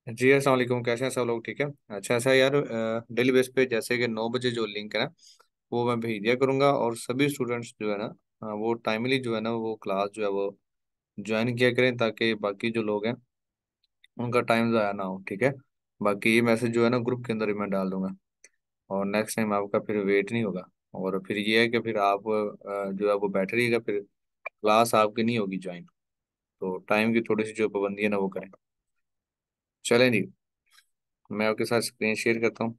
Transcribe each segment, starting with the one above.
जी अस्सलाम वालेकुम। कैसे हैं सब लोग? ठीक है। अच्छा ऐसा है यार, डेली बेस पे जैसे कि 9 बजे जो लिंक है ना, वो मैं भेज दिया करूँगा। और सभी स्टूडेंट्स जो है ना, वो टाइमली जो है ना वो क्लास जो है वो ज्वाइन किया करें, ताकि बाकी जो लोग हैं उनका टाइम ज़ाया ना हो। ठीक है। बाकी ये मैसेज जो है ना ग्रुप के अंदर ही मैं डाल दूंगा, और नेक्स्ट टाइम आपका फिर वेट नहीं होगा। और फिर ये है कि फिर आप जो है वो बैठे रहिएगा, फिर क्लास आपकी नहीं होगी ज्वाइन। तो टाइम की थोड़ी सी जो पाबंदी है ना वो करें। चलें जी, मैं आपके साथ स्क्रीन शेयर करता हूँ।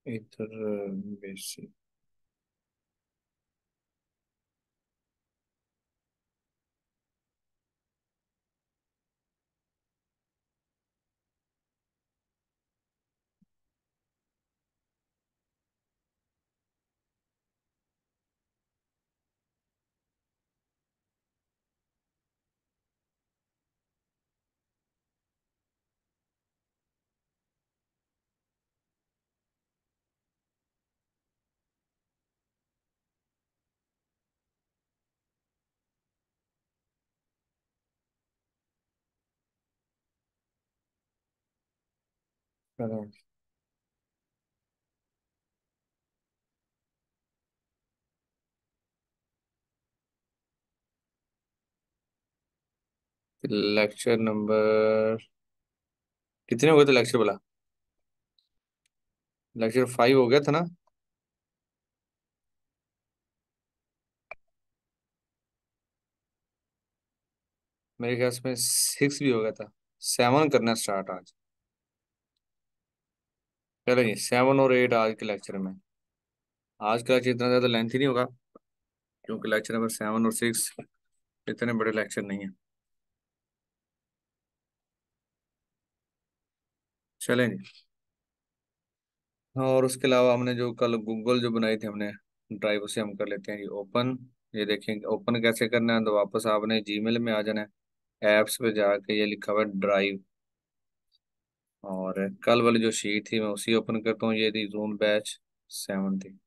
इधर बेसिक लेक्चर नंबर कितने हो गए थे लेक्चर वाला? लेक्चर 5 हो गया था ना? मेरे ख्याल में 6 भी हो गया था। 7 करना स्टार्ट आज। चलो जी, 7 और 8 आज के लेक्चर में। आज का लेक्चर इतना ज़्यादा लेंथी नहीं होगा, क्योंकि लेक्चर नंबर 7 और 6 इतने बड़े लेक्चर नहीं है। चलेंगे। और उसके अलावा हमने जो कल गूगल जो बनाई थी हमने ड्राइव, उसे हम कर लेते हैं ये ओपन। ये देखेंगे ओपन कैसे करना है। तो वापस आपने जीमेल में आ जाना है, ऐप्स पे जाके ये लिखा हुआ है ड्राइव। और कल वाली जो शीट थी मैं उसी ओपन करता हूँ। ये थी जून बैच 7 थी।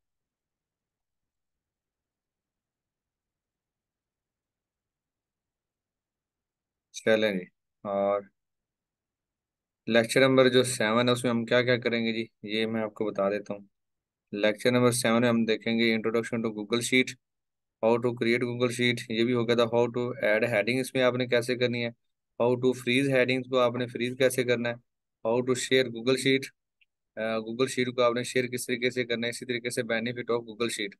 चलेंगे। और लेक्चर नंबर जो 7 है उसमें हम क्या क्या करेंगे जी, ये मैं आपको बता देता हूँ। लेक्चर नंबर 7 में हम देखेंगे introduction to Google sheet, how to create Google sheet, ये भी हो गया था। हाउ टू ऐड हेडिंग इसमें आपने कैसे करनी है। हाउ टू फ्रीज हेडिंग्स को आपने फ्रीज कैसे करना है। How to share Google sheet, Google sheet को आपने शेयर किस तरीके से करना है। इसी तरीके से benefit of Google sheet,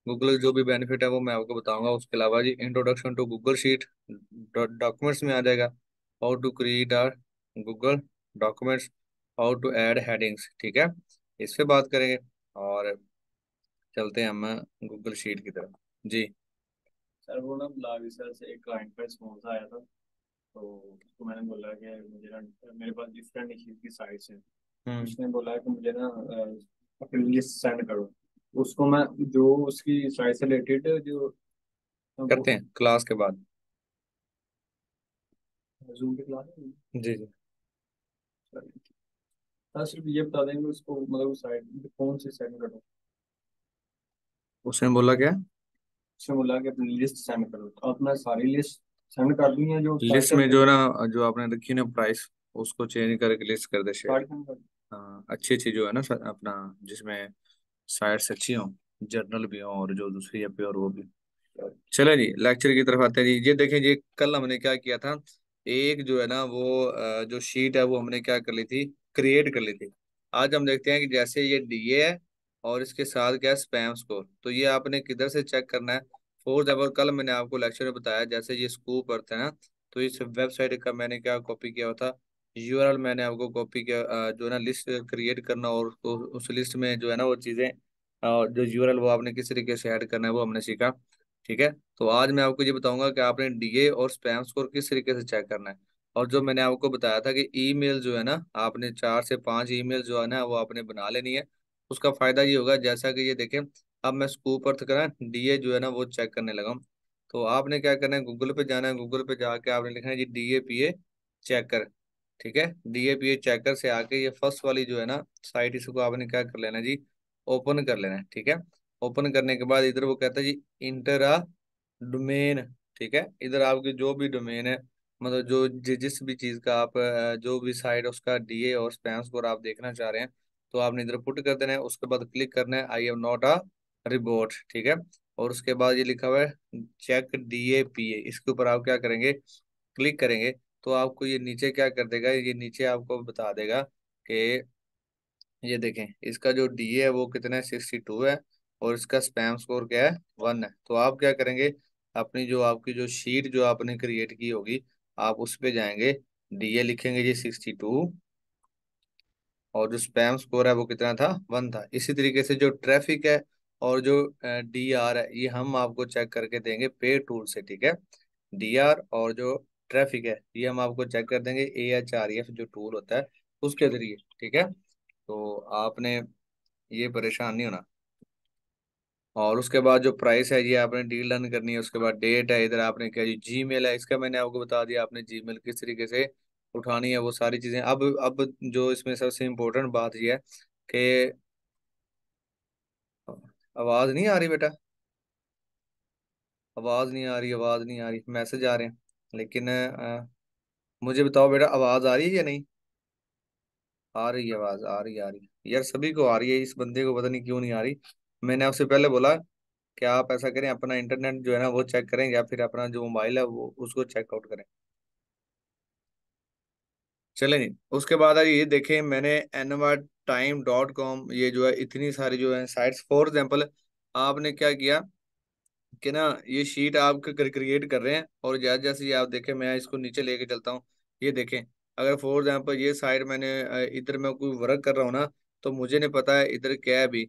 Google जो भी बेनिफिट है वो मैं आपको बताऊंगा। उसके अलावा जी introduction to Google sheet documents में आ जाएगा। How to create our Google documents, how to add headings. ठीक है, इस पे बात करेंगे। और चलते हैं हम गूगल शीट की तरफ। जी। सर वो ना लाइव सर से एक क्लाइंट का रिस्पॉन्स आया था। तो उसको मैंने बोला कि मुझे ना मेरे पास डिफरेंट इश्यूज की साइट्स हैं। हम्म। उसने बोला कि मुझे ना अपनी लिस्ट सेंड करो। उसको मैं जो उसकी साइट से रिलेटेड जो वो करते हैं क्लास के बाद। जूम पे क्लास है। जी जी। हाँ सिर्फ ये बता देंगे उसको मतलब उस साइट कौन सी सेंड करो। उसने बोला क्या? उसने बोला कि अपनी लिस्ट सेंड करो, तो अब मैं सारी लिस्ट सेंड कर दूँ या जो साइट लिस्ट से में जो रिलेटेड ना जो आपने रखी ना प्राइस, उसको चेंज करके लिस्ट कर दे शेयर। साइट सेंड कर हाँ, अच्छी अच्छी जो है ना अपना, जिसमें साइट्स अच्छी हों, जर्नल भी हों और जो दूसरी है प्योर वो भी। दूँ। चले जी लेक्चर की तरफ आते हैं जी। ये देखें जी, कल हमने क्या किया था। एक जो है ना वो जो शीट है वो हमने क्या कर ली थी, क्रिएट कर ली थी। आज हम देखते हैं कि जैसे ये डीए है और इसके साथ क्या स्पैम स्कोर, तो ये आपने किधर से चेक करना है। फॉर एग्जाम्पल कल मैंने आपको लेक्चर में बताया, जैसे ये स्कूप अर्थ है ना, तो इस वेबसाइट का मैंने क्या कॉपी किया हुआ था, यूआरएल मैंने आपको कॉपी किया। जो है ना लिस्ट क्रिएट करना, और उस लिस्ट में जो है ना वो चीज़ें, जो यूआरएल वो आपने किस तरीके से ऐड करना है वो हमने सीखा। ठीक है। तो आज मैं आपको ये बताऊंगा कि आपने डीए और स्पैम स्कोर किस तरीके से चेक करना है। और जो मैंने आपको बताया था कि ईमेल जो है ना, आपने 4 से 5 ईमेल जो है ना वो आपने बना लेनी है। उसका फायदा ये होगा, जैसा कि ये देखें, अब मैं स्कूप अर्थ करा डीए जो है ना वो चेक करने लगा हूँ। तो आपने क्या करना है, गूगल पे जाना है, गूगल पे जाके आपने लिखना है जी DAPA चेकर। ठीक है, DAPA चेकर से आके ये फर्स्ट वाली जो है ना साइट, इसको आपने क्या कर लेना जी, ओपन कर लेना है। ठीक है, ओपन करने के बाद इधर वो कहता है जी इंटर अ डोमेन। ठीक है, इधर आपकी जो भी डोमेन है, मतलब जो जिस भी चीज का आप जो भी साइट उसका डीए और स्पैम स्कोर आप देखना चाह रहे हैं, तो आपने इधर पुट कर देना है। उसके बाद क्लिक करना है I am not a report. ठीक है, और उसके बाद ये लिखा हुआ है चेक DAPA, इसके ऊपर आप क्या करेंगे, क्लिक करेंगे। तो आपको ये नीचे क्या कर देगा, ये नीचे आपको बता देगा कि ये देखें इसका जो डीए है वो कितना है, 62 है, और इसका स्पैम स्कोर क्या है, 1 है। तो आप क्या करेंगे, अपनी जो आपकी जो शीट जो आपने क्रिएट की होगी, आप उस पे जाएंगे, डीए लिखेंगे जी 62, और जो स्पैम स्कोर है वो कितना था, 1 था। इसी तरीके से जो ट्रैफिक है और जो DRहै, ये हम आपको चेक करके देंगे पे टूल से। ठीक है, DRऔर जो ट्रैफिक है ये हम आपको चेक कर देंगे AHREF जो टूल होता है उसके जरिए। ठीक है, तो आपने ये परेशान नहीं होना। और उसके बाद जो प्राइस है ये आपने डील डन करनी है। उसके बाद डेट है, इधर आपने क्या जी जीमेल है, इसका मैंने आपको बता दिया, आपने जीमेल किस तरीके से उठानी है वो सारी चीजें। अब जो इसमें सबसे इम्पोर्टेंट बात ये है कि आवाज नहीं आ रही बेटा, आवाज नहीं आ रही, आवाज नहीं आ रही, मैसेज आ रहे हैं। लेकिन मुझे बताओ बेटा, आवाज आ रही है या नहीं? आ रही है आवाज, आ रही, आ रही यार, सभी को आ रही है, इस बंदे को पता नहीं क्यों नहीं आ रही। मैंने आपसे पहले बोला कि आप ऐसा करें, अपना इंटरनेट जो है ना वो चेक करें, या फिर अपना जो मोबाइल है वो उसको चेकआउट करें। चले नहीं, उसके बाद आज ये देखें, मैंने NYTime.com, ये जो है इतनी सारी जो है साइट्स, फॉर एग्जाम्पल आपने क्या किया कि ना, ये शीट आप क्रिएट कर रहे हैं, और जैसे जैसे ये आप देखें, मैं इसको नीचे लेके चलता हूँ। ये देखें, अगर फॉर एग्जाम्पल ये साइट मैंने इधर मैं कोई वर्क कर रहा हूँ ना, तो मुझे नहीं पता है इधर क्या है, भी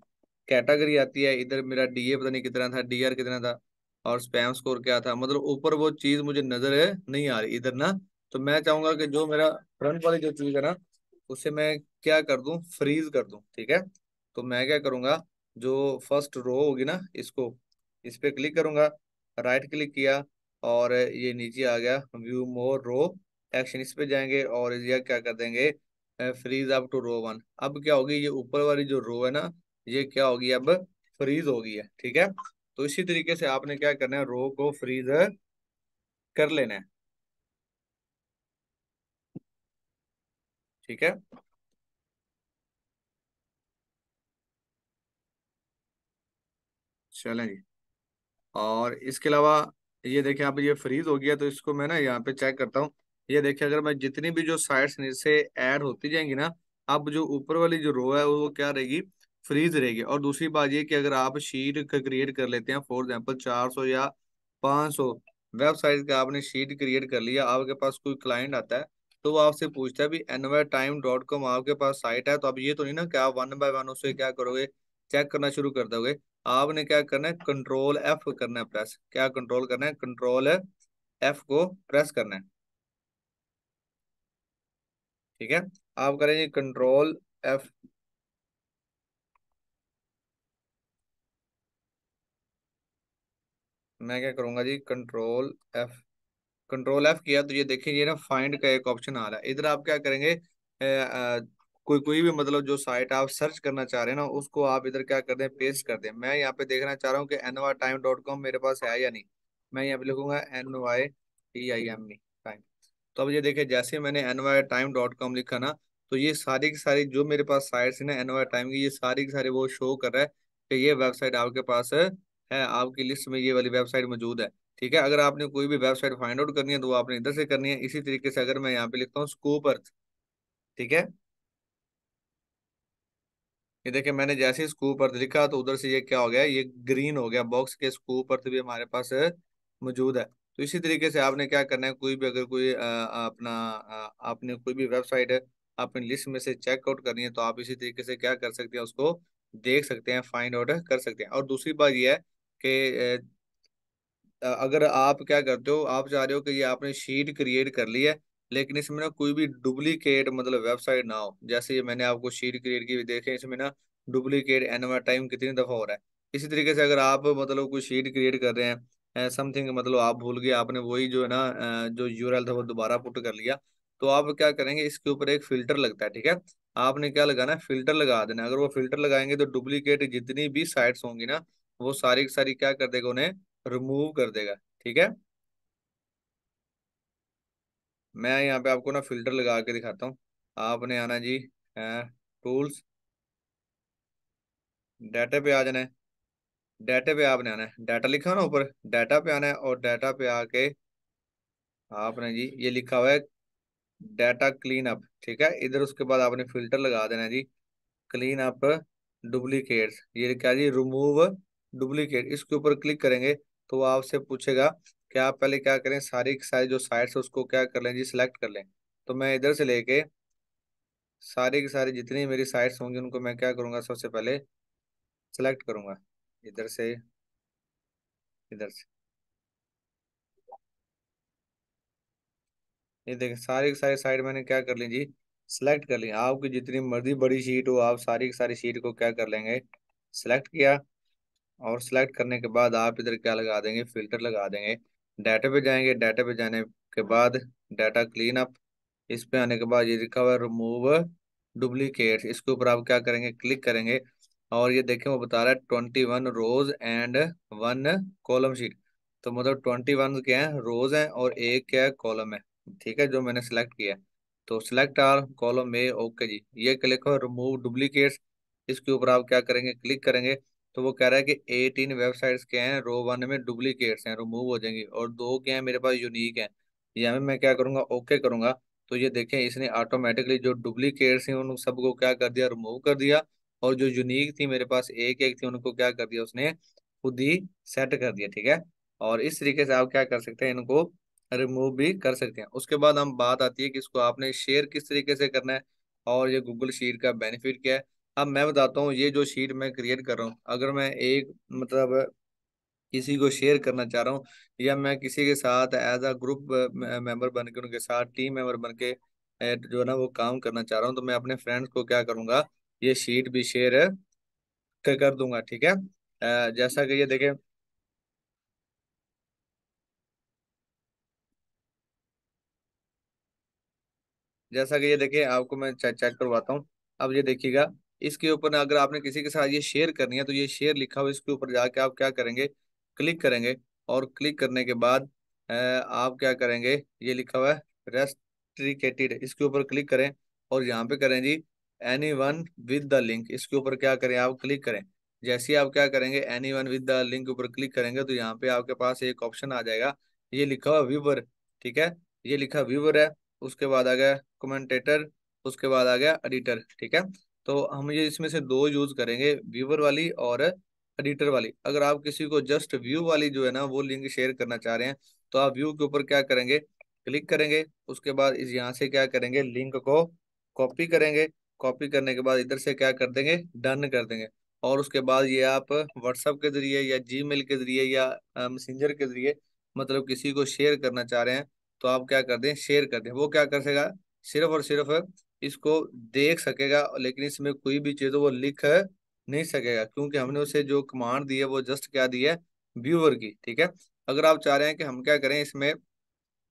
कैटेगरी आती है, इधर मेरा डीए पता नहीं कितना था, DR कितना था, और स्पैम स्कोर क्या था, मतलब ऊपर वो चीज मुझे नजर है नहीं आ रही इधर ना। तो मैं चाहूंगा कि जो मेरा फ्रंट वाली जो चीज है ना, उसे मैं क्या कर दूं, फ्रीज कर दूं। ठीक है, तो मैं क्या करूंगा, जो फर्स्ट रो होगी ना, इसको इस पे क्लिक करूंगा, राइट क्लिक किया, और ये नीचे आ गया व्यू मोर रो एक्शन, इस पे जाएंगे और ये क्या कर देंगे, फ्रीज अप टू रो 1। अब क्या होगी, ये ऊपर वाली जो रो है ना, ये क्या होगी, अब फ्रीज हो गई है। ठीक है, तो इसी तरीके से आपने क्या करना है, रो को फ्रीज कर लेना है। ठीक है, चलें जी। और इसके अलावा ये देखिए, अब ये फ्रीज हो गया, तो इसको मैं ना यहाँ पे चेक करता हूँ। ये देखिए, अगर मैं जितनी भी जो साइट्स से ऐड होती जाएंगी ना, अब जो ऊपर वाली जो रो है वो क्या रहेगी, फ्रीज रहेगी। और दूसरी बात ये कि अगर आप शीट क्रिएट कर लेते हैं, फॉर एग्जाम्पल 400 या 500 वेबसाइट का आपने शीट क्रिएट कर लिया, आपके पास कोई क्लाइंट आता है, तो वो आपसे पूछता है भी NYTime.com आपके पास साइट है, तो अब ये तो नहीं ना कि आप 1 बाय 1 उसे क्या करोगे, चेक करना शुरू कर दोगे। आपने क्या करना है, Ctrl+F करना है प्रेस। क्या कंट्रोल करना है, Ctrl+F को प्रेस करना है। ठीक है, आप करेंगे Ctrl+F। मैं क्या करूंगा जी, Ctrl+F। Ctrl+F किया तो ये देखिए, ये ना फाइंड का एक ऑप्शन आ रहा है, इधर आप क्या करेंगे, कोई कोई भी मतलब जो साइट आप सर्च करना चाह रहे हैं ना, उसको आप इधर क्या कर दें, पेस्ट कर दें। मैं यहाँ पे देखना चाह रहा हूँ कि NYTime.com मेरे पास है या नहीं। मैं यहाँ पे लिखूंगा NYTIME टाइम। तो अब ये देखिए, जैसे मैंने NYTime.com लिखा ना, तो ये सारी की सारी जो मेरे पास साइट्स है ना NY टाइम की, ये सारी की सारी वो शो कर रहा है कि ये वेबसाइट आपके पास है, आपकी लिस्ट में ये वाली वेबसाइट मौजूद है। ठीक है, अगर आपने कोई भी वेबसाइट फाइंड आउट करनी है तो वो आपने इधर से करनी है। इसी तरीके से अगर मैं यहाँ पे लिखता हूँ स्कूप अर्थ, ठीक है, ये देखिए मैंने जैसे ही स्कूप अर्थ लिखा, तो उधर से ये क्या हो गया, ये ग्रीन हो गया बॉक्स के, स्कूप अर्थ भी हमारे पास मौजूद है। तो इसी तरीके से आपने क्या करना है, कोई भी अगर कोई आपने कोई भी वेबसाइट अपनी लिस्ट में से चेकआउट करनी है, तो आप इसी तरीके से क्या कर सकते हैं, उसको देख सकते हैं, फाइंड आउट कर सकते हैं। और दूसरी बात ये है कि अगर आप क्या करते हो, आप चाह रहे हो कि ये आपने शीट क्रिएट कर ली है, लेकिन इसमें ना कोई भी डुप्लीकेट मतलब वेबसाइट ना हो। जैसे ये मैंने आपको शीट क्रिएट की, देखें इसमें ना डुप्लीकेट NY टाइम कितनी दफा हो रहा है। इसी तरीके से अगर आप मतलब कोई शीट क्रिएट कर रहे हैं समथिंग, मतलब आप भूल गए, आपने वही जो है ना जो यूआरएल था वो दोबारा पुट कर लिया, तो आप क्या करेंगे, इसके ऊपर एक फिल्टर लगता है, ठीक है। आपने क्या लगाना है, फिल्टर लगा देना। अगर वो फिल्टर लगाएंगे तो डुप्लीकेट जितनी भी साइट्स होंगी ना, वो सारी की सारी क्या कर देगा, उन्हें रिमूव कर देगा, ठीक है। मैं यहाँ पे आपको ना फिल्टर लगा के दिखाता हूँ। आपने आना जी टूल्स, डाटा पे आ जाना है। डाटा पे आपने आना है, डाटा लिखा हो ना ऊपर, डाटा पे आना है, और डाटा पे आके आपने जी ये लिखा हुआ है डाटा क्लीन अप, ठीक है। इधर उसके बाद आपने फिल्टर लगा देना है जी, क्लीन अप डुप्लीकेट्स, ये क्या जी, रिमूव डुप्लीकेट। इसके ऊपर क्लिक करेंगे तो वो आपसे पूछेगा कि आप पहले क्या करें, सारी की सारी जो साइट्स है उसको क्या कर लें जी, सिलेक्ट कर लें। तो मैं इधर से लेके सारी की सारी जितनी मेरी साइट्स होंगी उनको मैं क्या करूंगा, सबसे पहले सेलेक्ट करूंगा, इधर से, इधर से। ये देखिए सारी की सारी साइड मैंने क्या कर ली जी, सिलेक्ट कर ली। आपकी जितनी मर्जी बड़ी शीट हो, आप सारी की सारी शीट को क्या कर लेंगे, सिलेक्ट किया। और सिलेक्ट करने के बाद आप इधर क्या लगा देंगे, फिल्टर लगा देंगे। डाटा पे जाएंगे, डाटा पे जाने के बाद डाटा क्लीन अप, इस पे आने के बाद ये लिखा हुआ है रिमूव डुप्लीकेट्स, इसके ऊपर आप क्या करेंगे, क्लिक करेंगे। और ये देखें वो बता रहा है 21 रोज एंड 1 कॉलम शीट। तो मतलब 21 क्या है, रोज है, और एक क्या है, कॉलम है, ठीक है, जो मैंने सेलेक्ट किया है। तो select our column A, okay जी। ये क्लिक हो रिमूव डुप्लीकेट्स, इसके ऊपर आप क्या करेंगे, क्लिक करेंगे। तो वो कह रहा है कि 18 वेबसाइट्स क्या हैं, रो 1 में डुप्लीकेट्स हैं, रिमूव हो जाएंगी, और 2 क्या है मेरे पास, यूनिक है। यहाँ में मैं क्या करूंगा, ओके करूंगा। तो ये देखें इसने ऑटोमेटिकली जो डुप्लीकेट्स हैं उन सबको क्या कर दिया, रिमूव कर दिया। और जो यूनिक थी मेरे पास एक एक थी, उनको क्या कर दिया उसने, खुद ही सेट कर दिया, ठीक है। और इस तरीके से आप क्या कर सकते हैं, इनको रिमूव भी कर सकते हैं। उसके बाद हम बात आती है कि इसको आपने शेयर किस तरीके से करना है, और ये गूगल शीट का बेनिफिट क्या है। अब मैं बताता हूँ, ये जो शीट मैं क्रिएट कर रहा हूँ, अगर मैं एक मतलब किसी को शेयर करना चाह रहा हूँ, या मैं किसी के साथ एज अ ग्रुप मेंबर बन के, उनके साथ टीम मेंबर बन के जो है ना वो काम करना चाह रहा हूँ, तो मैं अपने फ्रेंड्स को क्या करूंगा, ये शीट भी शेयर कर दूंगा, ठीक है। जैसा कि ये देखें, जैसा कि ये देखिए आपको मैं चेक चेक करवाता हूँ। अब ये देखिएगा, इसके ऊपर ना अगर आपने किसी के साथ ये शेयर करनी है, तो ये शेयर लिखा हुआ है, इसके ऊपर जाके आप क्या करेंगे, क्लिक करेंगे। और क्लिक करने के बाद आप क्या करेंगे, ये लिखा हुआ है रेस्ट्रिकेटेड, इसके ऊपर क्लिक करें। और यहाँ पे करें जी anyone with the link, इसके ऊपर क्या करें, आप क्लिक करें। जैसे ही आप क्या करेंगे, any one with the link के ऊपर क्लिक करेंगे, तो यहाँ पे आपके पास एक ऑप्शन आ जाएगा, ये लिखा हुआ व्यूवर, ठीक है। ये लिखा व्यूवर है, उसके बाद आ गया कमेंटेटर, उसके बाद आ गया एडिटर, ठीक है। तो हम ये इसमें से दो यूज करेंगे, व्यूवर वाली और एडिटर वाली। अगर आप किसी को जस्ट व्यू वाली जो है ना वो लिंक शेयर करना चाह रहे हैं, तो आप व्यू के ऊपर क्या करेंगे, क्लिक करेंगे। उसके बाद इस यहाँ से क्या करेंगे, लिंक को कॉपी करेंगे। कॉपी करने के बाद इधर से क्या कर देंगे, डन कर देंगे। और उसके बाद ये आप व्हाट्सएप के जरिए या जीमेल के जरिए या मैसेंजर के जरिए मतलब किसी को शेयर करना चाह रहे हैं, तो आप क्या कर दें, शेयर कर दें। वो क्या कर सकेगा, सिर्फ और सिर्फ इसको देख सकेगा, लेकिन इसमें कोई भी चीज़ वो लिख नहीं सकेगा, क्योंकि हमने उसे जो कमांड दी है वो जस्ट क्या दी है, व्यूअर की, ठीक है। अगर आप चाह रहे हैं कि हम क्या करें इसमें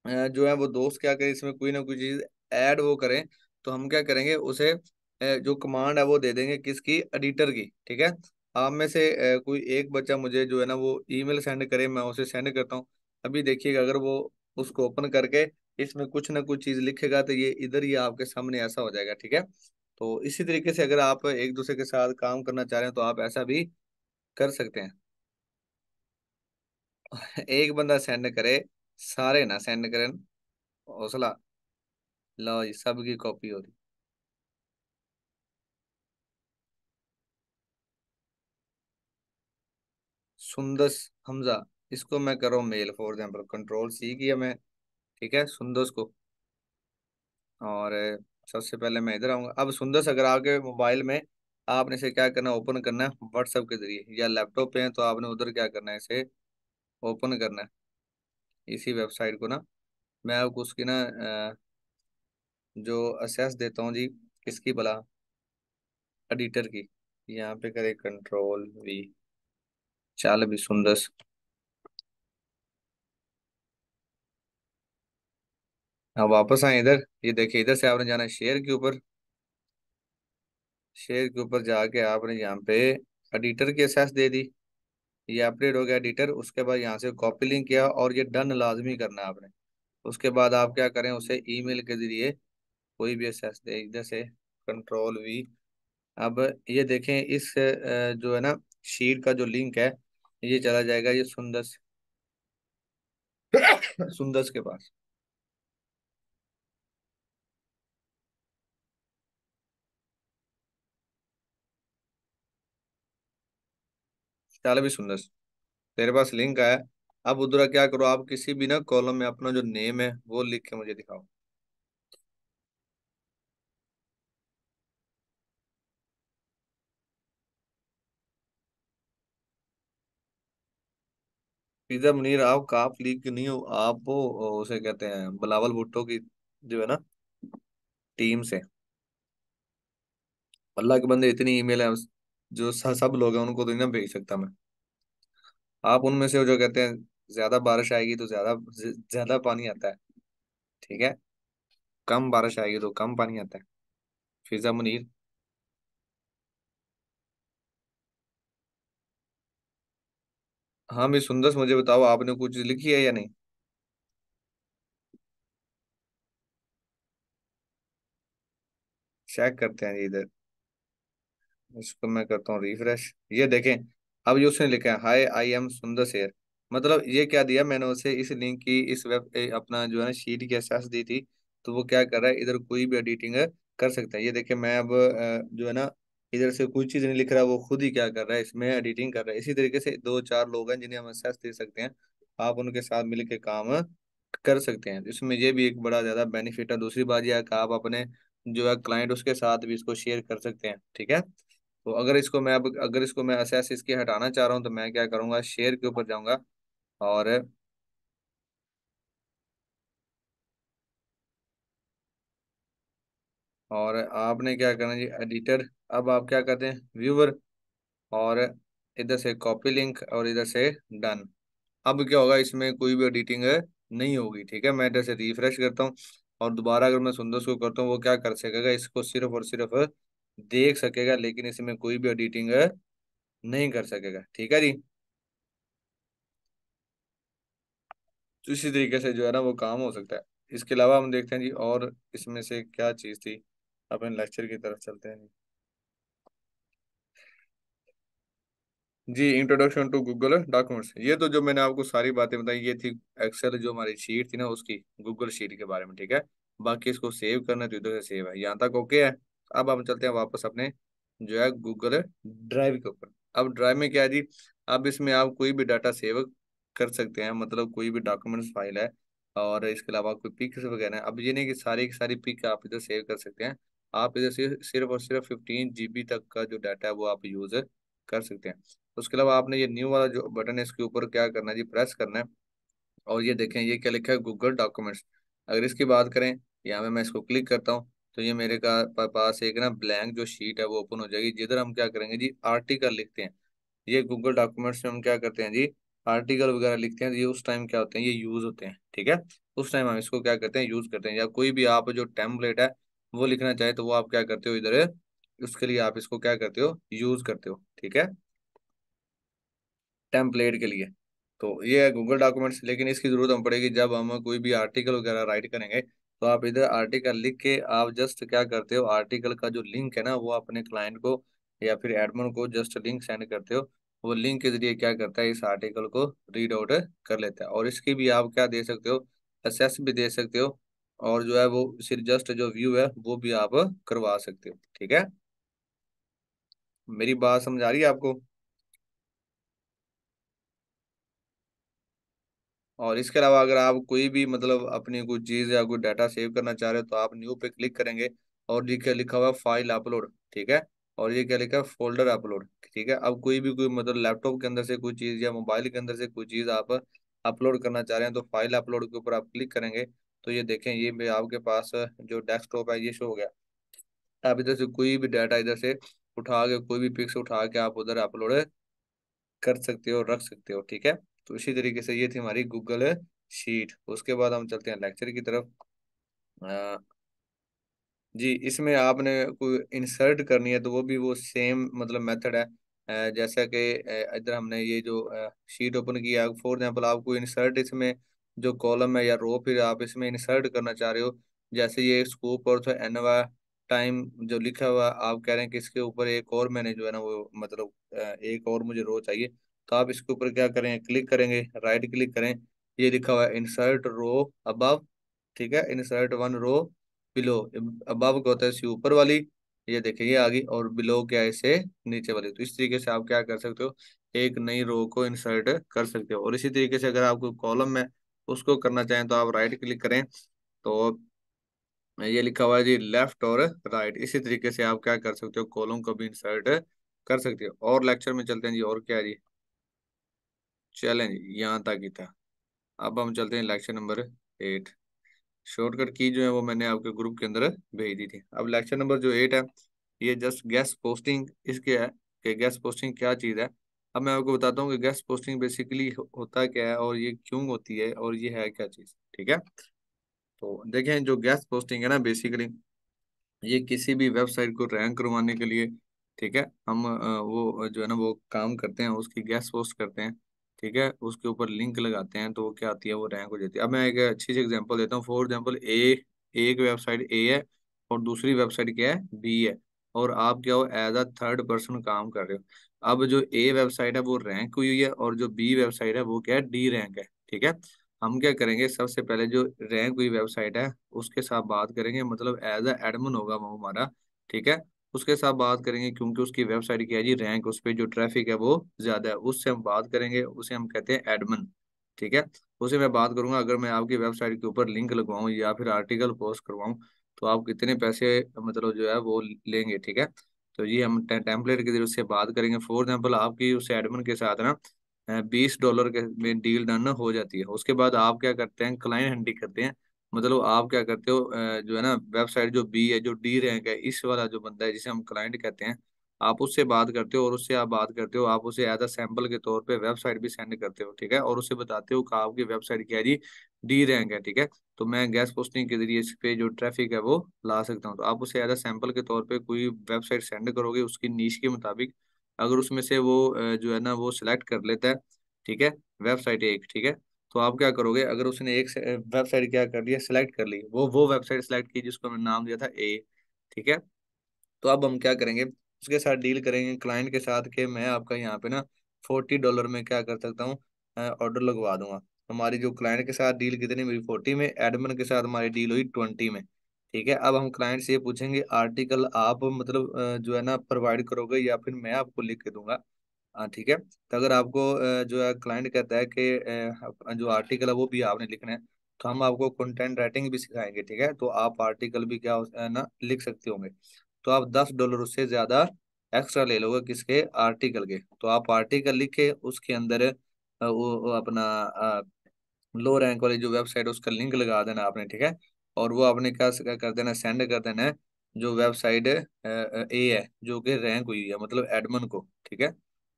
जो है वो दोस्त क्या करें, इसमें कोई ना कोई चीज़ ऐड वो करें, तो हम क्या करेंगे, उसे जो कमांड है वो दे देंगे, किसकी, एडिटर की, ठीक है। आप में से कोई एक बच्चा मुझे जो है ना वो ईमेल सेंड करे, मैं उसे सेंड करता हूँ। अभी देखिएगा, अगर वो उसको ओपन करके इसमें कुछ ना कुछ चीज लिखेगा, तो ये इधर ही आपके सामने ऐसा हो जाएगा, ठीक है। तो इसी तरीके से अगर आप एक दूसरे के साथ काम करना चाह रहे हैं, तो आप ऐसा भी कर सकते हैं। एक बंदा सेंड करे, सारे ना सेंड करें, हौसला। लो जी, सबकी कॉपी हो रही। सुंदस हमजा, इसको मैं कर रहा हूँ mail, for example control C किया मैं, ठीक है, सुंदस को। और सबसे पहले मैं इधर आऊंगा। अब सुंदर, अगर आपके मोबाइल में आपने इसे क्या करना है, ओपन करना है व्हाट्सएप के जरिए, या लैपटॉप पे है तो आपने उधर क्या करना है, इसे ओपन करना है, इसी वेबसाइट को ना। मैं आपको उसकी ना जो असेस देता हूँ जी, किसकी भला, एडिटर की। यहाँ पे करें कंट्रोल वी, चल भी सुंदर। अब वापस आए इधर, ये देखिए इधर से आपने जाना है शेयर के ऊपर। शेयर के ऊपर जाके आपने यहाँ पे एडिटर की एक्सेस दे दी। ये अपडेट हो गया एडिटर। उसके बाद यहाँ से कॉपी लिंक किया और ये डन लाजमी करना है आपने। उसके बाद आप क्या करें, उसे ईमेल के जरिए कोई भी एक्सेस दे, जैसे कंट्रोल V। अब ये देखें इस जो है ना शीट का जो लिंक है, ये चला जाएगा ये सुंदर सुंदर के पास। चल भी सुंदर, तेरे पास लिंक आया। अब उधर क्या करो, आप किसी भी ना कॉलम में अपना जो नेम है वो लिख के मुझे दिखाओ। पिज्जा मुनीर, आप काफ लीग की नहीं हो आप, वो उसे कहते हैं बिलावल भुट्टो की जो है ना टीम से। अल्लाह के बंदे इतनी ईमेल है जो सब लोग हैं उनको तो नहीं ना भेज सकता मैं। आप उनमें से हो जो कहते हैं ज्यादा बारिश आएगी तो ज्यादा पानी आता है, ठीक है, कम बारिश आएगी तो कम पानी आता है। फिजा मुनीर। हाँ भी सुंदर, मुझे बताओ आपने कुछ लिखी है या नहीं। चेक करते हैं जी इधर। इसको मैं करता हूँ रिफ्रेश। ये देखें, अब ये उसने लिखा है हाय आई एम सुंदर शेर। मतलब ये क्या दिया मैंने उसे, इस लिंक की इस अपना जो है ना शीट की एक्सेस दी थी। तो वो क्या कर रहा है, इधर कोई भी एडिटिंग कर सकता है। ये देखें मैं अब जो है ना इधर से कोई चीज़ नहीं लिख रहा, वो खुद ही क्या कर रहा है इसमें एडिटिंग कर रहा है। इसी तरीके से दो चार लोग हैं जिन्हें हम एक्सेस दे सकते हैं, आप उनके साथ मिल के काम कर सकते हैं। इसमें ये भी एक बड़ा ज़्यादा बेनिफिट है। दूसरी बात यह है कि आप अपने जो है क्लाइंट उसके साथ भी इसको शेयर कर सकते हैं, ठीक है। तो अगर इसको मैं असेस इसके हटाना चाह रहा हूँ तो मैं क्या करूंगा, शेयर के ऊपर जाऊंगा। और आपने क्या करना जी एडिटर। अब आप क्या करते हैं व्यूवर, और इधर से कॉपी लिंक और इधर से डन। अब क्या होगा, इसमें कोई भी एडिटिंग नहीं होगी, ठीक है। मैं इधर से रिफ्रेश करता हूँ और दोबारा अगर मैं सुंदर को करता हूँ, वो क्या कर सकेगा, इसको सिर्फ और सिर्फ देख सकेगा, लेकिन इसमें कोई भी एडिटिंग नहीं कर सकेगा, ठीक है जी। तो इसी तरीके से जो है ना वो काम हो सकता है। इसके अलावा हम देखते हैं जी और इसमें से क्या चीज़ थी। अपने लेक्चर की तरफ चलते हैं जी। इंट्रोडक्शन टू गूगल डॉक्यूमेंट्स, ये तो जो मैंने आपको सारी बातें बताई ये थी एक्सेल जो हमारी शीट थी ना उसकी, गूगल शीट के बारे में, ठीक है। बाकी इसको सेव करना है तो इधर से सेव है, यहाँ तक ओके है। अब हम चलते हैं वापस अपने जो है गूगल ड्राइव के ऊपर। अब ड्राइव में क्या है जी, अब इसमें आप कोई भी डाटा सेव कर सकते हैं, मतलब कोई भी डॉक्यूमेंट्स फाइल है और इसके अलावा कोई पिक्स वगैरह है। अब ये नहीं कि सारी की सारी पिक आप इधर सेव कर सकते हैं, आप इधर से सिर्फ और सिर्फ 15 GB तक का जो डाटा है वो आप यूज़ कर सकते हैं। उसके अलावा आपने ये न्यू वाला जो बटन है इसके ऊपर क्या करना है जी, प्रेस करना है। और ये देखें ये क्या लिखा है, गूगल डॉक्यूमेंट्स। अगर इसकी बात करें, यहाँ पे मैं इसको क्लिक करता हूँ तो ये मेरे पास एक ना ब्लैंक जो शीट है वो ओपन हो जाएगी, जिधर हम क्या करेंगे जी आर्टिकल लिखते हैं। ये गूगल डॉक्यूमेंट्स में हम क्या करते हैं जी, आर्टिकल वगैरह लिखते हैं। ये उस टाइम क्या होते हैं, ये यूज होते हैं, ठीक है। उस टाइम हम इसको क्या करते हैं, यूज करते हैं। या कोई भी आप जो टेम्पलेट है वो लिखना चाहे तो वो आप क्या करते हो इधर, उसके लिए आप इसको क्या करते हो, यूज करते हो, ठीक है, टेम्पलेट के लिए। तो ये है गूगल डॉक्यूमेंट्स। लेकिन इसकी जरूरत हम पड़ेगी जब हम कोई भी आर्टिकल वगैरह राइट करेंगे। तो आप इधर आर्टिकल लिख के आप जस्ट क्या करते हो, आर्टिकल का जो लिंक है ना वो अपने क्लाइंट को या फिर एडमिन को जस्ट लिंक सेंड करते हो। वो लिंक के जरिए क्या करता है, इस आर्टिकल को रीड आउट कर लेता है। और इसकी भी आप क्या दे सकते हो, असेस भी दे सकते हो। और जो है वो सिर्फ जस्ट जो व्यू है वो भी आप करवा सकते हो, ठीक है। मेरी बात समझ आ रही है आपको। और इसके अलावा अगर आप कोई भी मतलब अपनी कोई चीज़ या कोई डाटा सेव करना चाह रहे हो तो आप न्यू पे क्लिक करेंगे और ये क्या लिखा हुआ है, फाइल अपलोड, ठीक है। और ये क्या लिखा है, फोल्डर अपलोड, ठीक है। अब कोई भी कोई मतलब लैपटॉप के अंदर से कोई चीज़ या मोबाइल के अंदर से कोई चीज़ आप अपलोड करना चाह रहे हैं तो फाइल अपलोड के ऊपर आप क्लिक करेंगे। तो ये देखें ये भी आपके पास जो डेस्कटॉप है ये शो हो गया। आप इधर से कोई भी डाटा इधर से उठा के, कोई भी पिक्स उठा के आप उधर अपलोड कर सकते हो, रख सकते हो, ठीक है। तो इसी तरीके से ये थी हमारी गूगल शीट। उसके बाद हम चलते हैं लेक्चर की तरफ। जी, इसमें आपने कोई इंसर्ट करनी है तो वो भी वो सेम मतलब मेथड है। जैसा कि इधर हमने ये जो शीट ओपन किया, फॉर एग्जांपल आपको इंसर्ट इसमें जो कॉलम है या रो फिर आप इसमें इंसर्ट करना चाह रहे हो। जैसे ये स्कूप और एनवा टाइम जो लिखा हुआ है, आप कह रहे हैं कि इसके ऊपर एक और मैंने जो है ना वो मतलब एक और मुझे रो चाहिए। तो आप इसके ऊपर क्या करें, क्लिक करेंगे, राइट क्लिक करें, ये लिखा हुआ है इंसर्ट रो अबव, ठीक है, insert one row below. Above क्या होता है, इसकी ऊपर वाली, ये देखिए ये आ गई, और बिलो क्या है, इसे नीचे वाली। तो इस तरीके से आप क्या कर सकते हो, एक नई रो को इंसर्ट कर सकते हो। और इसी तरीके से अगर आपको कॉलम में उसको करना चाहें तो आप राइट क्लिक करें, तो ये लिखा हुआ है जी लेफ्ट और राइट। इसी तरीके से आप क्या कर सकते हो, कॉलम को भी इंसर्ट कर सकते हो। और लेक्चर में चलते हैं जी, और क्या है जी, चलें जी, यहाँ तक ही था। अब हम चलते हैं लेक्चर नंबर 8। शॉर्टकट की जो है वो मैंने आपके ग्रुप के अंदर भेज दी थी। अब लेक्चर नंबर जो 8 है, ये जस्ट गेस्ट पोस्टिंग इसके है, कि गेस्ट पोस्टिंग क्या चीज़ है। अब मैं आपको बताता हूँ कि गेस्ट पोस्टिंग बेसिकली होता क्या है और ये क्यों होती है और ये है क्या चीज़, ठीक है। तो देखें, जो गेस्ट पोस्टिंग है ना, बेसिकली ये किसी भी वेबसाइट को रैंक करवाने के लिए, ठीक है, हम वो जो है ना वो काम करते हैं, उसकी गेस्ट पोस्ट करते हैं, ठीक है, उसके ऊपर लिंक लगाते हैं, तो वो क्या आती है, वो रैंक हो जाती है। अब मैं एक अच्छी सी एग्जांपल देता हूँ। फॉर एग्जांपल एक वेबसाइट ए है और दूसरी वेबसाइट क्या है, बी है, और आप क्या हो, एज अ थर्ड पर्सन काम कर रहे हो। अब जो ए वेबसाइट है वो रैंक हुई है और जो बी वेबसाइट है वो क्या है, डी रैंक है, ठीक है। हम क्या करेंगे, सबसे पहले जो रैंक हुई वेबसाइट है उसके साथ बात करेंगे, मतलब एज अ एडमिन होगा वो हमारा, ठीक है। उसके साथ बात करेंगे क्योंकि उसकी वेबसाइट की है जी रैंक, उस पर जो ट्रैफिक है वो ज्यादा है, उससे हम बात करेंगे, उसे हम कहते हैं एडमिन, ठीक है। उसे मैं बात करूंगा, अगर मैं आपकी वेबसाइट के ऊपर लिंक लगवाऊं या फिर आर्टिकल पोस्ट करवाऊं तो आप कितने पैसे मतलब जो है वो लेंगे, ठीक है। तो ये हम टेम्पलेट के जरिए उससे बात करेंगे। फॉर एग्जाम्पल आपकी उस एडमिन के साथ ना $20 के में डील डन हो जाती है। उसके बाद आप क्या करते हैं, क्लाइंट हंटिंग करते हैं। मतलब आप क्या करते हो, जो है ना वेबसाइट जो बी है, जो डी रैंक है, इस वाला जो बंदा है जिसे हम क्लाइंट कहते हैं, आप उससे बात करते हो, और उससे आप बात करते हो, आप उसे एज अ सैंपल के तौर पे वेबसाइट भी सेंड करते हो, ठीक है, और उसे बताते हो कि आपकी वेबसाइट क्या है जी, डी रैंक है, ठीक है। तो मैं गैस पोस्टिंग के जरिए इस पे जो ट्रैफिक है वो ला सकता हूँ। तो आप उसे एज अ सैंपल के तौर पे कोई वेबसाइट सेंड करोगे उसकी नीश के मुताबिक, अगर उसमें से वो जो है ना वो सिलेक्ट कर लेता है, ठीक है, वेबसाइट एक, ठीक है, तो आप क्या करोगे, अगर उसने एक वेबसाइट क्या कर लिया, सिलेक्ट कर ली, वो वेबसाइट सिलेक्ट की जिसको मैंने नाम दिया था ए, ठीक है। तो अब हम क्या करेंगे, उसके साथ डील करेंगे क्लाइंट के साथ कि मैं आपका यहाँ पे ना $40 में क्या कर सकता हूँ, ऑर्डर लगवा दूंगा। हमारी जो क्लाइंट के साथ डील कितनी हुई, 40 में, एडमिन के साथ हमारी डील हुई 20 में, ठीक है। अब हम क्लाइंट से ये पूछेंगे, आर्टिकल आप मतलब जो है ना प्रोवाइड करोगे या फिर मैं आपको लिख के दूंगा। हाँ, ठीक है। तो अगर आपको जो है क्लाइंट कहता है कि जो आर्टिकल है वो भी आपने लिखना है, तो हम आपको कंटेंट राइटिंग भी सिखाएंगे, ठीक है। तो आप आर्टिकल भी क्या ना लिख सकते होंगे। तो आप $10 उससे ज्यादा एक्स्ट्रा ले लोगे किसके, आर्टिकल के। तो आप आर्टिकल लिखे, उसके अंदर वो अपना लो रैंक वाली जो वेबसाइट उसका लिंक लगा देना आपने, ठीक है। और वो आपने क्या कर देना, सेंड कर देना है जो वेबसाइट ए है जो कि रैंक हुई है, मतलब एडमिन को, ठीक है।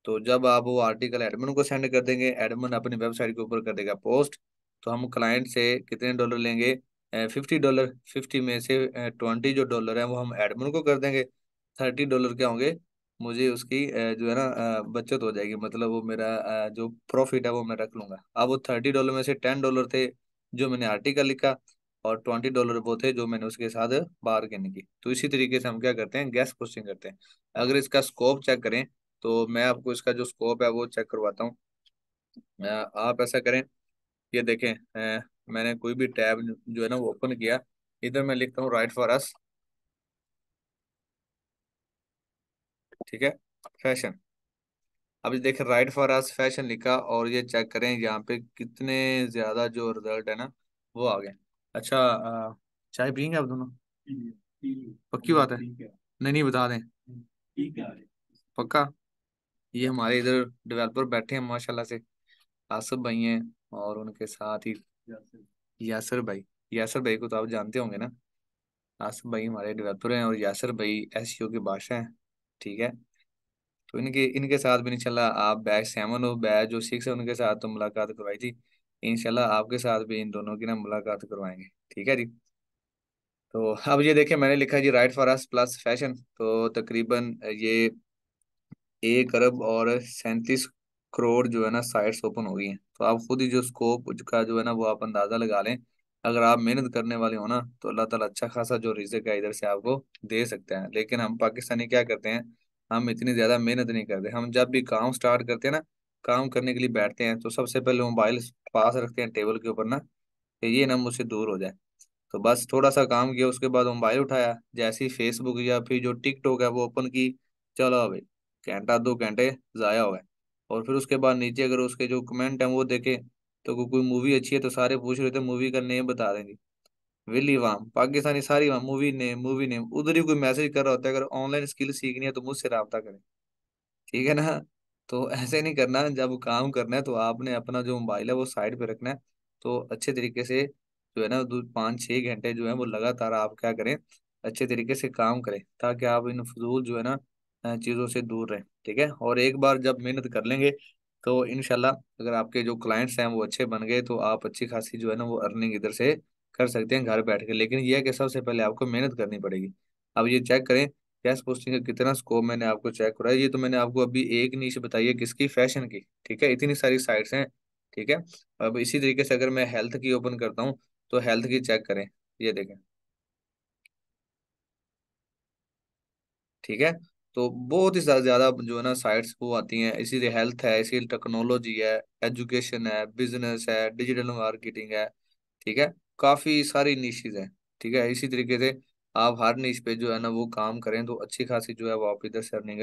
तो जब आप वो आर्टिकल एडमिन को सेंड कर देंगे, एडमिन अपनी वेबसाइट के ऊपर कर देगा पोस्ट, तो हम क्लाइंट से कितने डॉलर लेंगे, $50। 50 में से 20 जो डॉलर है वो हम एडमिन को कर देंगे। $30 क्या होंगे, मुझे उसकी जो है ना बचत हो जाएगी, मतलब वो मेरा जो प्रॉफिट है वो मैं रख लूंगा। अब वो $30 में से $10 थे जो मैंने आर्टिकल लिखा, और $20 वो थे जो मैंने उसके साथ बार्गेनिंग की। तो इसी तरीके से हम क्या करते हैं, गैस पोस्टिंग करते हैं। अगर इसका स्कोप चेक करें तो मैं आपको इसका जो स्कोप है वो चेक करवाता हूँ। आप ऐसा करें, ये देखें, मैंने कोई भी टैब जो है ना वो ओपन किया, इधर मैं लिखता हूँ राइट फॉर अस, ठीक है, फैशन। अब ये देखें राइट फॉर अस फैशन लिखा, और ये चेक करें यहाँ पे कितने ज्यादा जो रिजल्ट है ना वो आ गए। अच्छा, चाय पियेंगे आप दोनों, पक्की बात है, नहीं नहीं बता दें, पक्का। ये हमारे इधर डेवलपर बैठे हैं माशाल्लाह से, आसिफ भाई हैं, और उनके साथ ही यासर भाई। यासर भाई को तो आप जानते होंगे ना, आसिफ भाई हमारे डेवलपर हैं और यासर भाई एसईओ के बादशाह हैं, ठीक है। तो इनके इनके साथ भी इंशाल्लाह, आप बैच 7 हो बैच जो 6 है उनके साथ तो मुलाकात करवाई थी, इंशाल्लाह आपके साथ भी इन दोनों की ना मुलाकात करवाएंगे। ठीक है जी। तो अब ये देखिए मैंने लिखा है जी write for us plus fashion, तो तकरीबन ये 1 अरब और 37 करोड़ जो है ना साइट्स ओपन हो गई हैं। तो आप खुद ही जो स्कोप का जो है ना वो आप अंदाजा लगा लें। अगर आप मेहनत करने वाले हो ना तो अल्लाह ताला अच्छा खासा जो रिज़्क है इधर से आपको दे सकता है। लेकिन हम पाकिस्तानी क्या करते हैं, हम इतनी ज्यादा मेहनत नहीं करते। हम जब भी काम स्टार्ट करते हैं ना, काम करने के लिए बैठते हैं तो सबसे पहले मोबाइल पास रखते हैं टेबल के ऊपर ना, कि ये ना मुझसे दूर हो जाए। तो बस थोड़ा सा काम किया उसके बाद मोबाइल उठाया, जैसे ही फेसबुक या फिर जो टिकटॉक है वो ओपन की, चलो भाई घंटा 2 घंटे जाया हो गए। और फिर उसके बाद नीचे अगर उसके जो कमेंट है वो देखे, तो कोई मूवी अच्छी है तो सारे पूछ रहे थे मूवी का नेम बता देंगे। विली वाम पाकिस्तानी सारी वहाँ मूवी नेम उधर ही कोई मैसेज कर रहा होता है, अगर ऑनलाइन स्किल सीखनी है तो मुझसे रब्ता करें। ठीक है ना। तो ऐसे नहीं करना, जब काम करना है तो आपने अपना जो मोबाइल है वो साइड पे रखना है। तो अच्छे तरीके से जो है ना 5-6 घंटे जो है वो लगातार आप क्या करें, अच्छे तरीके से काम करें, ताकि आप इन फजूल जो है ना चीज़ों से दूर रहें। ठीक है। और एक बार जब मेहनत कर लेंगे तो इनशाला अगर आपके जो क्लाइंट्स हैं वो अच्छे बन गए तो आप अच्छी खासी जो है ना वो अर्निंग इधर से कर सकते हैं घर बैठ के। लेकिन यह है कि सबसे पहले आपको मेहनत करनी पड़ेगी। अब ये चेक करें गैस पोस्टिंग का कितना स्कोप मैंने आपको चेक कराया। ये तो मैंने आपको अभी एक नीश बताई है किसकी, फैशन की। ठीक है, इतनी सारी साइट्स हैं। ठीक है। अब इसी तरीके से अगर मैं हेल्थ की ओपन करता हूँ तो हेल्थ की चेक करें, ये देखें। ठीक है। तो बहुत ही ज्यादा जो है ना साइट्स वो आती हैं, इसी हेल्थ है, इसी टेक्नोलॉजी है, एजुकेशन है, बिजनेस है, डिजिटल मार्केटिंग है। ठीक है। काफी सारी निशेज है। ठीक है। इसी तरीके से आप हर निश पे जो है ना वो काम करें तो अच्छी खासी जो है वो आप इधर से अर्निंग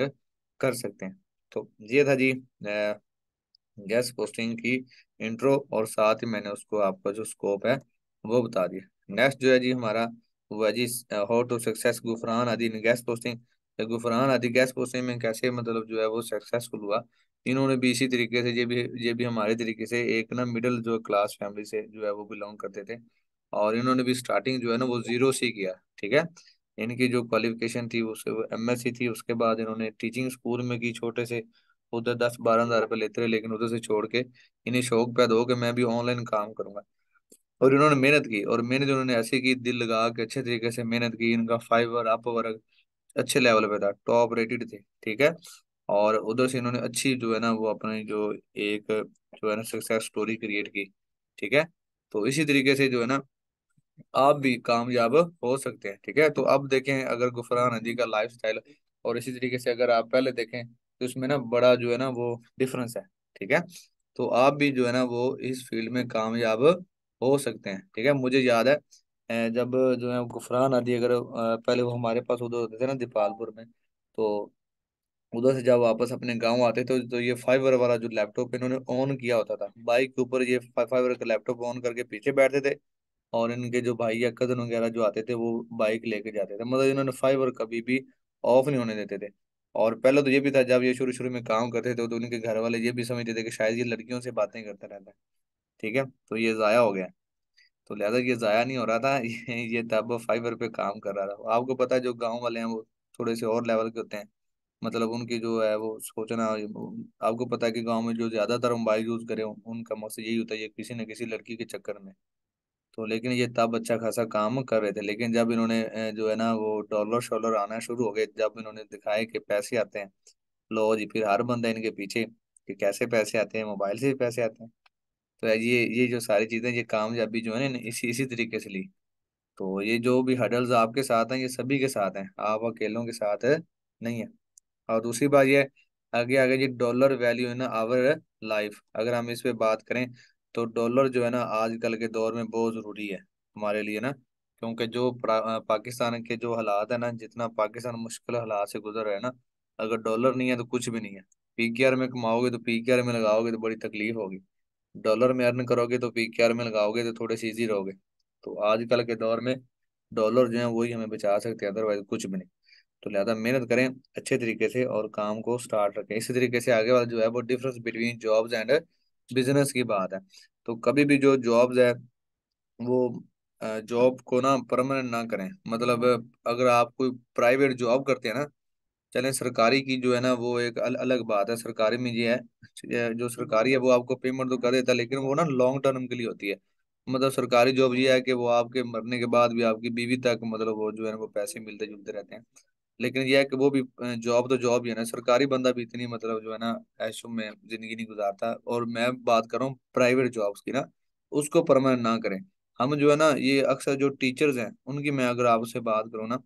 कर सकते हैं। तो ये था जी गैस पोस्टिंग की इंट्रो, और साथ ही मैंने उसको आपका जो स्कोप है वो बता दिया। नेक्स्ट जो है जी हमारा वो है जी हाउ टू सक्सेस गुफरान आदि इन गैस पोस्टिंग। गुफरान आदि गैस पोस्टिंग में कैसे मतलब जो है वो सक्सेसफुल हुआ। इन्होंने भी इसी तरीके से ये भी हमारे तरीके से एक ना मिडिल जो क्लास फैमिली से जो है वो बिलोंग करते थे, और इन्होंने भी स्टार्टिंग जो है ना वो जीरो से ही किया। ठीक है। इनकी जो क्वालिफिकेशन थी उससे वो एमएससी थी, उसके बाद इन्होंने टीचिंग स्कूल में की छोटे से, उधर 10-12 हज़ार रुपये लेते रहे, लेकिन उधर से छोड़ के इन्हें शौक पैदा हो कि मैं भी ऑनलाइन काम करूंगा। और इन्होंने मेहनत की, और मेहनत इन्होंने ऐसी की दिल लगा के अच्छे तरीके से मेहनत की। इनका फाइवर अपवर्क अच्छे लेवल पे था, टॉप रेटेड थे। ठीक है। और उधर से इन्होंने अच्छी जो है ना वो अपनी जो एक जो है ना सक्सेस स्टोरी क्रिएट की। ठीक है। तो इसी तरीके से जो है ना आप भी कामयाब हो सकते हैं। ठीक है। तो अब देखें अगर गुफरान नदी का लाइफ स्टाइल, और इसी तरीके से अगर आप पहले देखें तो इसमें ना बड़ा जो है ना वो डिफरेंस है। ठीक है। तो आप भी जो है ना वो इस फील्ड में कामयाब हो सकते हैं। ठीक है। मुझे याद है जब जो है गुफरान नदी अगर पहले वो हमारे पास उधर होते थे ना दीपालपुर में, तो उधर से जब वापस अपने गांव आते थे तो ये फाइबर वाला जो लैपटॉप इन्होंने ऑन किया होता था बाइक के ऊपर, ये फाइबर का लैपटॉप ऑन करके पीछे बैठते थे, और इनके जो भाई या कजन वगैरह जो आते थे वो बाइक लेके जाते थे। मतलब इन्होंने फाइबर कभी भी ऑफ नहीं होने देते थे। और पहले तो ये भी था जब ये शुरू शुरू में काम करते थे तो उनके घर वाले ये भी समझते थे कि शायद ये लड़कियों से बातें करता रहता है। ठीक है। तो ये जाया हो गया। तो लिहाजा ये जाया नहीं हो रहा था ये तब फाइबर पे काम कर रहा था। आपको पता है जो गाँव वाले हैं वो थोड़े से और लेवल के होते हैं। मतलब उनकी जो है वो सोचना, आपको पता है कि गांव में जो ज्यादातर मोबाइल यूज करे उनका मकसद यही होता है ये किसी न किसी लड़की के चक्कर में। तो लेकिन ये तब अच्छा खासा काम कर रहे थे, लेकिन जब इन्होंने जो है ना वो डॉलर शॉलर आना शुरू हो गए, जब इन्होंने दिखाया कि पैसे आते हैं, लो जी फिर हर बंदा इनके पीछे कि कैसे पैसे आते हैं, मोबाइल से भी पैसे आते हैं। तो ये जो सारी चीजें ये कामयाबी जो है ना इसी इसी तरीके से ली। तो ये जो भी हडल्स आपके साथ हैं ये सभी के साथ हैं, आप अकेलों के साथ नहीं है। और दूसरी बात ये, आगे आगे ये डॉलर वैल्यू है ना आवर लाइफ, अगर हम इस पे बात करें तो डॉलर जो है ना आजकल के दौर में बहुत ज़रूरी है हमारे लिए ना। क्योंकि जो पाकिस्तान के जो हालात है ना, जितना पाकिस्तान मुश्किल हालात से गुजर रहा है ना, अगर डॉलर नहीं है तो कुछ भी नहीं है। पीकेआर में कमाओगे तो पीकेआर में लगाओगे तो बड़ी तकलीफ होगी, डॉलर में अर्न करोगे तो पीकेआर में लगाओगे तो थोड़े से ईजी रहोगे। तो आजकल के दौर में डॉलर जो है वही हमें बचा सकते हैं, अदरवाइज कुछ भी नहीं। तो लिहाजा मेहनत करें अच्छे तरीके से और काम को स्टार्ट रखें। इसी तरीके से आगे वाला जो है वो difference between jobs and business की बात है। तो कभी भी जो जॉब्स है वो जॉब को ना परमानेंट ना करें। मतलब अगर आप कोई प्राइवेट जॉब करते हैं ना, चलें, सरकारी की जो है ना वो एक अलग बात है। सरकारी में ये है, जो सरकारी है वो आपको पेमेंट तो कर देता है, लेकिन वो ना लॉन्ग टर्म के लिए होती है। मतलब सरकारी जॉब ये है कि वो आपके मरने के बाद भी आपकी बीवी तक मतलब वो जो है ना वो पैसे मिलते जुलते रहते हैं। लेकिन यह है कि वो भी जॉब तो जॉब ही है ना, सरकारी बंदा भी इतनी मतलब जो है ना ऐशो में जिंदगी नहीं गुजारता। और मैं बात कर रहा हूँ प्राइवेट जॉब्स की ना, उसको परमानेंट ना करें। हम जो है ना ये अक्सर जो टीचर्स हैं उनकी मैं अगर आपसे बात करूँ ना,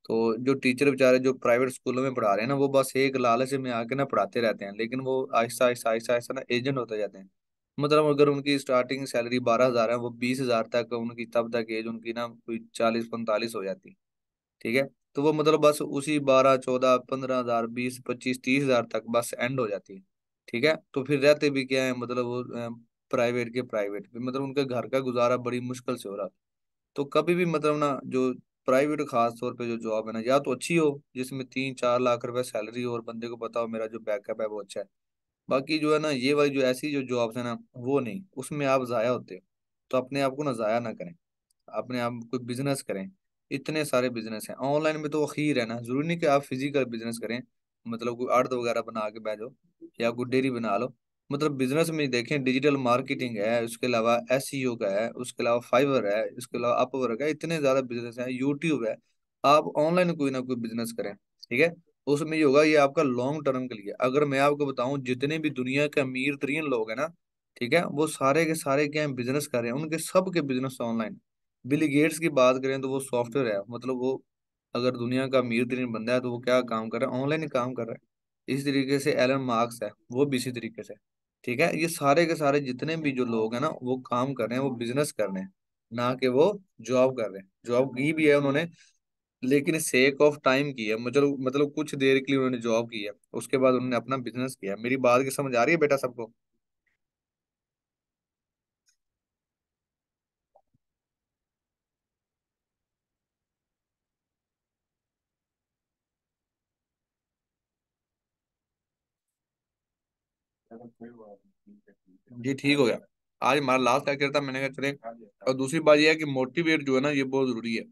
तो जो टीचर बेचारे जो प्राइवेट स्कूलों में पढ़ा रहे हैं ना, वो बस एक लालच में आके ना पढ़ाते रहते हैं, लेकिन वो आहिस्ता आहिस्ता आहिस्ता आहिस्ता ना एजेंट होते जाते हैं। मतलब अगर उनकी स्टार्टिंग सैलरी 12,000 है, वो 20,000 तक उनकी तब तक एज उनकी ना कोई 40-45 हो जाती है। ठीक है। तो वो मतलब बस उसी 12-14-15,000 20-25-30,000 तक बस एंड हो जाती है। ठीक है। तो फिर रहते भी क्या है, मतलब वो प्राइवेट के प्राइवेट भी, मतलब उनके घर का गुजारा बड़ी मुश्किल से हो रहा। तो कभी भी मतलब ना जो प्राइवेट खास तौर पे जो जॉब है ना, या तो अच्छी हो जिसमें 3-4 लाख रुपए सैलरी हो और बंदे को पता हो मेरा जो बैकअप है वो अच्छा है। बाकी जो है ना ये वाली जो ऐसी जो जॉब्स है ना, वो नहीं, उसमें आप जाया होते हो। तो अपने आप को ना जाया ना करें, अपने आप कोई बिजनेस करें। इतने सारे बिजनेस हैं ऑनलाइन में, तो खीर है ना, जरूरी नहीं कि आप फिजिकल बिजनेस करें। मतलब कोई आड़त वगैरह बना के बैठो या कोई डेयरी बना लो। मतलब बिजनेस में देखें, डिजिटल मार्केटिंग है, उसके अलावा एसईओ का है, उसके अलावा फाइवर है, उसके अलावा अपवर्क है, इतने ज्यादा बिजनेस है, यूट्यूब है। आप ऑनलाइन कोई ना कोई बिजनेस करें। ठीक है। उसमें ये होगा, ये आपका लॉन्ग टर्म के लिए। अगर मैं आपको बताऊं, जितने भी दुनिया के अमीर तरीन लोग हैं ना, ठीक है, वो सारे के सारे क्या बिजनेस कर रहे हैं, उनके सब के बिजनेस ऑनलाइन। बिल गेट्स की बात करें तो वो सॉफ्टवेयर है, मतलब वो अगर दुनिया का अमीर तरीन बंदा है तो वो क्या काम कर रहा है, ऑनलाइन ही काम कर रहा है। इसी तरीके से एलन मार्क्स है, वो भी इसी तरीके से। ठीक है। ये सारे के सारे जितने भी जो लोग हैं ना, वो काम कर रहे हैं, वो बिजनेस कर रहे हैं, ना कि वो जॉब कर रहे हैं। जॉब की भी है उन्होंने, लेकिन सेक ऑफ टाइम की है, मतलब कुछ देर के लिए उन्होंने जॉब की है, उसके बाद उन्होंने अपना बिजनेस किया। मेरी बात की समझ आ रही है बेटा सबको? जी ठीक हो गया। आज हमारा लास्ट लेक्चर था, मैंने कहा चले। और दूसरी बात यह है कि मोटिवेट जो है ना, ये बहुत जरूरी है।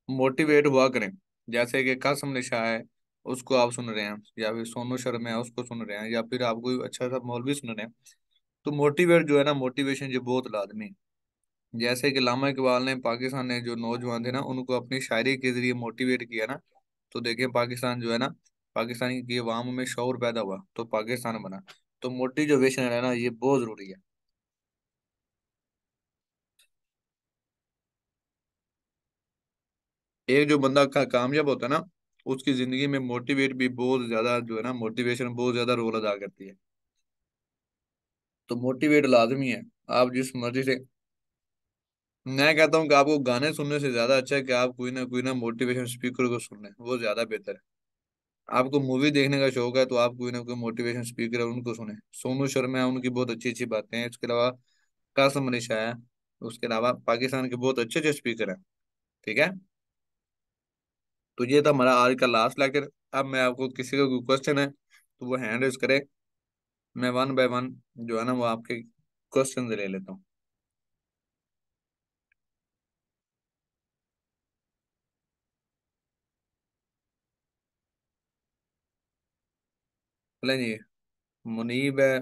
मोटिवेट हुआ करें। जैसे कि कासम निशा है, उसको आप सुन रहे हैं, या फिर सोनू शर्मा है उसको सुन रहे हैं, या फिर आप कोई अच्छा सा मौलवी सुन रहे हैं, तो मोटिवेट जो है ना, मोटिवेशन ये बहुत लाजमी है। जैसे कि लामा इकबाल ने पाकिस्तान ने जो नौजवान थे ना, उनको अपनी शायरी के जरिए मोटिवेट किया ना, तो देखें पाकिस्तान जो है ना, पाकिस्तान की अवाम में शौर पैदा हुआ तो पाकिस्तान बना। तो मोटिवेशन है ना, ये बहुत जरूरी है। एक जो बंदा कामयाब होता है ना, उसकी जिंदगी में मोटिवेट भी बहुत ज्यादा जो है ना, मोटिवेशन बहुत ज्यादा रोल अदा करती है। तो मोटिवेट लाजमी है। आप जिस मर्जी से, मैं कहता हूँ कि आपको गाने सुनने से ज्यादा अच्छा है कि आप कोई ना मोटिवेशन स्पीकर को सुन लें, वो ज्यादा बेहतर है। आपको मूवी देखने का शौक है तो आप कोई ना कोई मोटिवेशन स्पीकर है उनको सुने। सोनू शर्मा है, उनकी बहुत अच्छी अच्छी बातें हैं। इसके अलावा कासम अलीशा है। उसके अलावा पाकिस्तान के बहुत अच्छे अच्छे स्पीकर हैं। ठीक है। तो ये था हमारा आज का लास्ट लेक्चर। अब मैं आपको किसी का कोई क्वेश्चन है तो वो हैंड रेज करे, मैं वन बाय वन जो है ना वो आपके क्वेश्चन ले लेता हूँ। चलें जी। मुनीब है,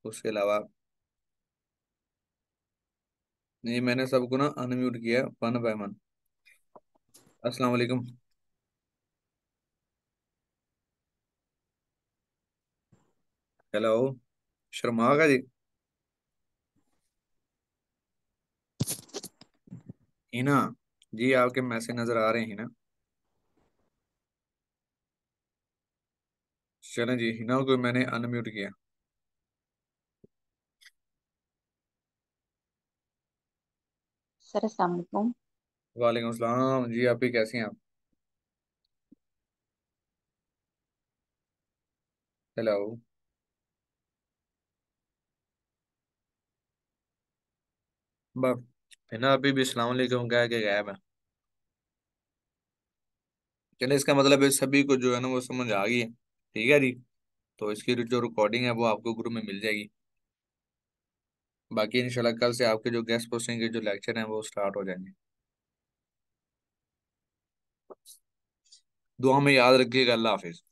उसके अलावा ये मैंने सबको ना अनम्यूट किया वन बाय वन। अस्सलाम वालेकुम। हेलो। शर्मा का जी? हिना? जी आपके मैसेज नजर आ रहे हैं ना? चलें जी, हिना को मैंने अनम्यूट किया। सर अस्सलाम वालेकुम। वालेकुम अस्सलाम जी, आप भी कैसी हैं आप? हेलो। बस, हिना अभी भी अस्सलाम वालेकुम कह के गायब है। चलिए, इसका मतलब है सभी को जो है ना वो समझ आ गई है। ठीक है जी। तो इसकी जो रिकॉर्डिंग है वो आपको ग्रुप में मिल जाएगी। बाकी इंशाल्लाह कल से आपके जो गेस्ट पोस्टिंग के जो लेक्चर हैं वो स्टार्ट हो जाएंगे। दुआ में याद रखिएगा। अल्लाह हाफिज।